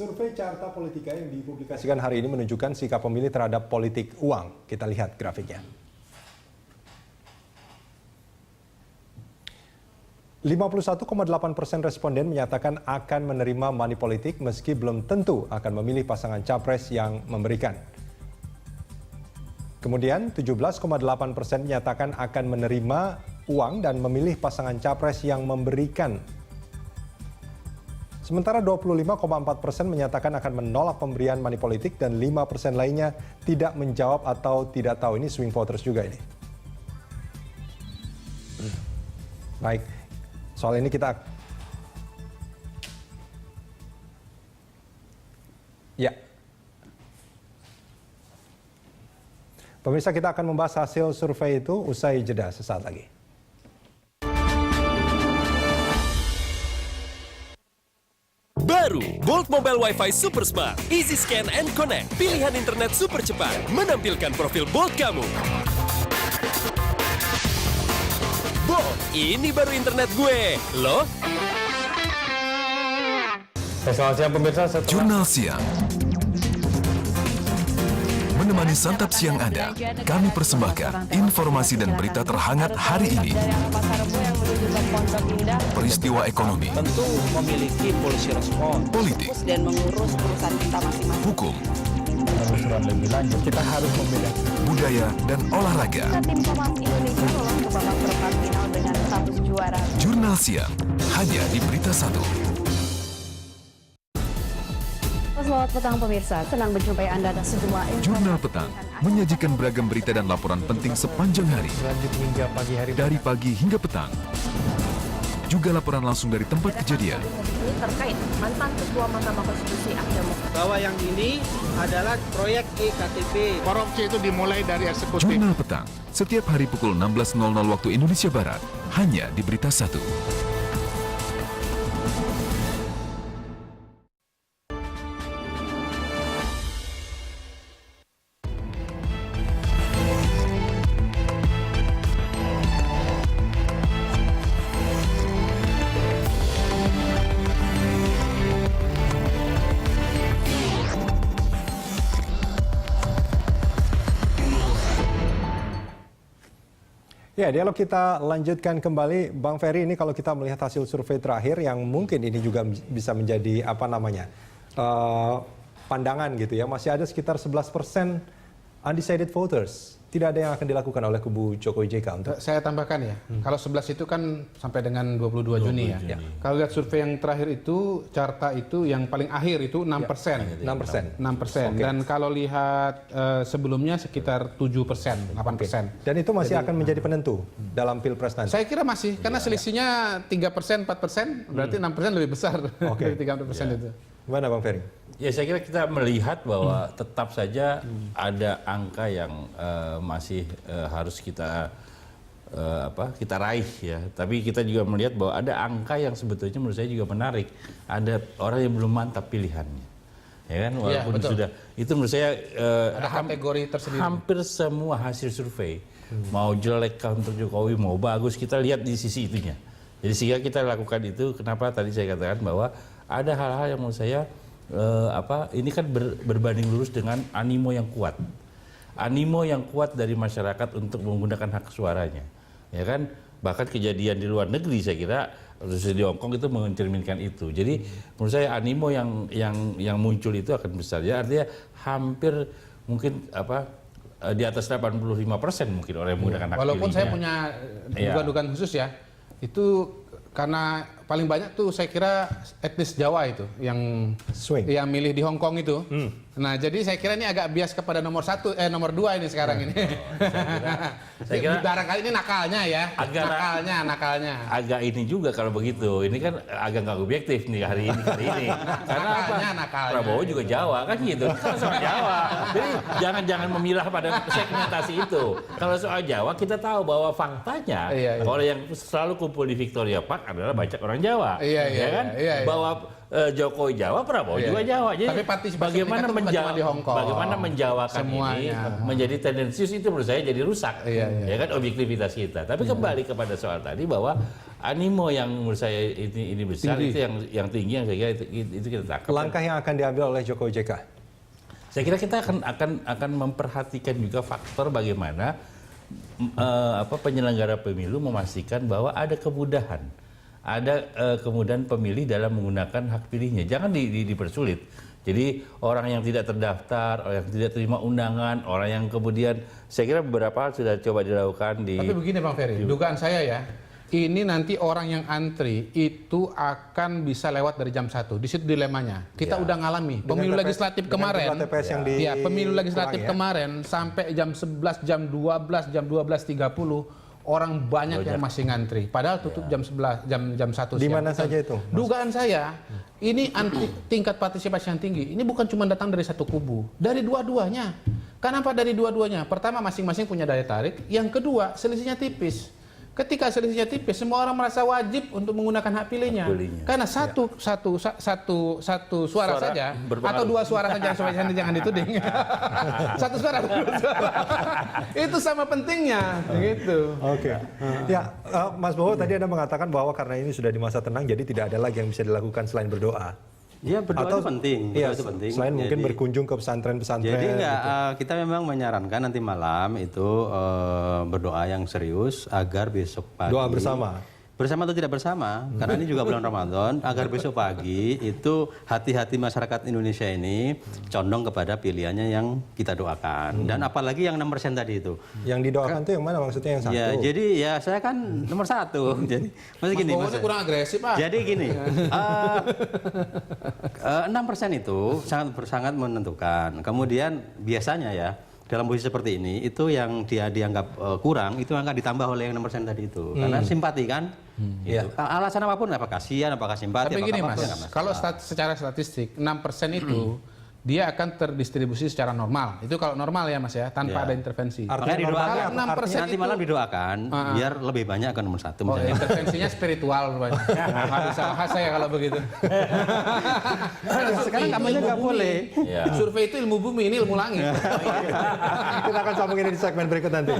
Survei Carta Politika yang dipublikasikan hari ini menunjukkan sikap pemilih terhadap politik uang. Kita lihat grafiknya. 51,8% responden menyatakan akan menerima money politik meski belum tentu akan memilih pasangan capres yang memberikan. Kemudian 17,8% menyatakan akan menerima uang dan memilih pasangan capres yang memberikan. Sementara 25,4% menyatakan akan menolak pemberian money politik dan 5% lainnya tidak menjawab atau tidak tahu. Ini swing voters juga ini. Baik, soal ini kita... Ya. Pemirsa, kita akan membahas hasil survei itu usai jeda sesaat lagi. Baru Bolt Mobile Wi-Fi Super Smart, Easy Scan and Connect. Pilihan internet super cepat, menampilkan profil Bolt kamu. Bolt, ini baru internet gue, loh. Selamat siang pemirsa. Jurnal Siang menemani santap siang Anda. Kami persembahkan informasi dan berita terhangat hari ini. Peristiwa ekonomi, tentu memiliki polisi respon, politik, dan mengurus urusan kita masing-masing. hukum, Penelusuran lebih lanjut, kita harus memilih budaya, dan olahraga. Tim Kompas Indonesia lolos ke babak perempat final dengan status juara. Jurnal Siang hanya di Berita 1. Selamat petang pemirsa, senang berjumpa Anda dan sejumlah Jurnal Petang menyajikan beragam berita dan laporan penting sepanjang hari. lanjut hingga pagi hari. Dari pagi hingga petang. Juga laporan langsung dari tempat kejadian. terkait mantan Ketua Mahkamah Konstitusi Ahmad Mukhtar. Bahwa yang ini adalah proyek IKTP. Korupsi itu dimulai dari eksekutif. Jurnal Petang, setiap hari pukul 16.00 waktu Indonesia Barat, hanya di Berita 1. Ya, dialog kita lanjutkan kembali. Bang Ferry, ini kalau kita melihat hasil survei terakhir yang mungkin ini juga bisa menjadi pandangan gitu ya. Masih ada sekitar 11% undecided voters. Tidak ada yang akan dilakukan oleh kubu Jokowi JK untuk... Saya tambahkan ya, kalau 11 itu kan sampai dengan 22 Juni ya. Kalau lihat survei yang terakhir itu, Carta itu yang paling akhir itu 6%. 6%. 6%. Dan kalau lihat sebelumnya sekitar 7%, 8%. Dan itu masih akan menjadi penentu dalam Pilpres nanti? Saya kira masih, karena selisihnya 3%, 4%, berarti 6% lebih besar dari 3% itu. Gimana Bang Ferry? Ya, saya kira kita melihat bahwa tetap saja ada angka yang masih harus kita raih ya. Tapi kita juga melihat bahwa ada angka yang sebetulnya menurut saya juga menarik. Ada orang yang belum mantap pilihannya, ya kan? Walaupun sudah itu menurut saya ada kategori tersendiri. Hampir semua hasil survei mau jelek counter Jokowi mau bagus kita lihat di sisi itunya. Jadi sehingga kita lakukan itu. Kenapa tadi saya katakan bahwa ada hal-hal yang menurut saya ini kan berbanding lurus dengan animo yang kuat. Animo yang kuat dari masyarakat untuk menggunakan hak suaranya. Ya kan? Bahkan kejadian di luar negeri saya kira di Hong Kong itu mencerminkan itu. Jadi menurut saya animo yang muncul itu akan besar. Ya, artinya hampir mungkin di atas 85% mungkin orang yang menggunakan hak pilihnya. Walaupun saya punya dugaan khusus ya. Itu karena paling banyak tuh saya kira etnis Jawa itu yang milih di Hong Kong itu. Nah, jadi saya kira ini agak bias kepada nomor 2 ini sekarang ini. Saya kira barangkali ini nakalnya ya. Nakalnya. Agak ini juga kalau begitu. Ini kan agak nggak objektif nih hari ini. Karena nakalnya. Prabowo juga Jawa kan gitu. Kan sama Jawa. Jadi jangan memilah pada segmentasi itu. Kalau soal Jawa kita tahu bahwa faktanya kalau yang selalu kumpul di Victoria Park adalah banyak orang Jawa. Bahwa Jokowi Jawa, Prabowo juga Jawa. Jadi tapi partisipasi bagaimana tingkat itu bukan cuma di Hong Kong. bagaimana menjawakan Semuanya. ini menjadi tendensius itu menurut saya jadi rusak. Ya kan objektivitas kita. Tapi kembali kepada soal tadi bahwa animo yang menurut saya ini besar itu yang tinggi yang saya kira itu kita tangkap. Langkah yang akan diambil oleh Jokowi JK. Saya kira kita akan memperhatikan juga faktor bagaimana penyelenggara pemilu memastikan bahwa ada kemudahan, ada kemudahan pemilih dalam menggunakan hak pilihnya. Jangan dipersulit. Jadi orang yang tidak terdaftar, orang yang tidak terima undangan, orang yang kemudian saya kira beberapa hal sudah coba dilakukan di. Tapi begini Bang Ferry, dugaan saya ya, ini nanti orang yang antri itu akan bisa lewat dari jam 1. Di situ dilemanya. Kita udah ngalami pemilu legislatif kemarin. Pemilu legislatif kemarin sampai jam 11, jam 12, jam 12.30 orang banyak yang masih ngantri. Padahal tutup jam 11, jam 1 siang. Di mana saja itu? Dugaan saya ini tingkat partisipasi yang tinggi. Ini bukan cuma datang dari satu kubu, dari dua-duanya. Kenapa dari dua-duanya? Pertama, masing-masing punya daya tarik. Yang kedua, selisihnya tipis. Ketika selisihnya tipis, semua orang merasa wajib untuk menggunakan hak pilihnya. Karena satu suara saja atau dua suara saja, jangan dituding. Satu suara, itu sama pentingnya, gitu. Oke. Ya, Mas Bowo tadi Anda mengatakan bahwa karena ini sudah di masa tenang, jadi tidak ada lagi yang bisa dilakukan selain berdoa. Iya, berdoa itu penting. Iya, itu penting. Selain mungkin berkunjung ke pesantren-pesantren. Jadi enggak, gitu. kita memang menyarankan nanti malam itu berdoa yang serius agar besok pagi. Doa bersama. Bersama atau tidak bersama, karena ini juga bulan Ramadan, agar besok pagi itu hati-hati masyarakat Indonesia ini condong kepada pilihannya yang kita doakan. Dan apalagi yang 6% tadi itu. Yang didoakan itu yang mana maksudnya yang satu? Ya, jadi ya saya kan nomor 1. Jadi maksudnya gini, Mas Bowo kurang agresif, Pak. Jadi gini, 6% itu sangat menentukan. Kemudian biasanya ya dalam posisi seperti ini itu yang dia dianggap kurang itu akan ditambah oleh yang 6% tadi itu karena simpati kan. Gitu. Alasan apapun, apakah kasihan, apakah simpati, tapi gini apapun, Mas, kalau secara statistik 6% itu dia akan terdistribusi secara normal. Itu kalau normal ya Mas ya, tanpa ada intervensi. Artinya didoakan, kalau 6% nanti malam didoakan biar lebih banyak ke nomor 1 misalnya. Intervensinya spiritual rupanya. Nggak bisa bahas saya kalau begitu. Sekarang kampanye nggak boleh. Survei itu ilmu bumi, ini ilmu langit. Kita akan sambung ini di segmen berikut nanti.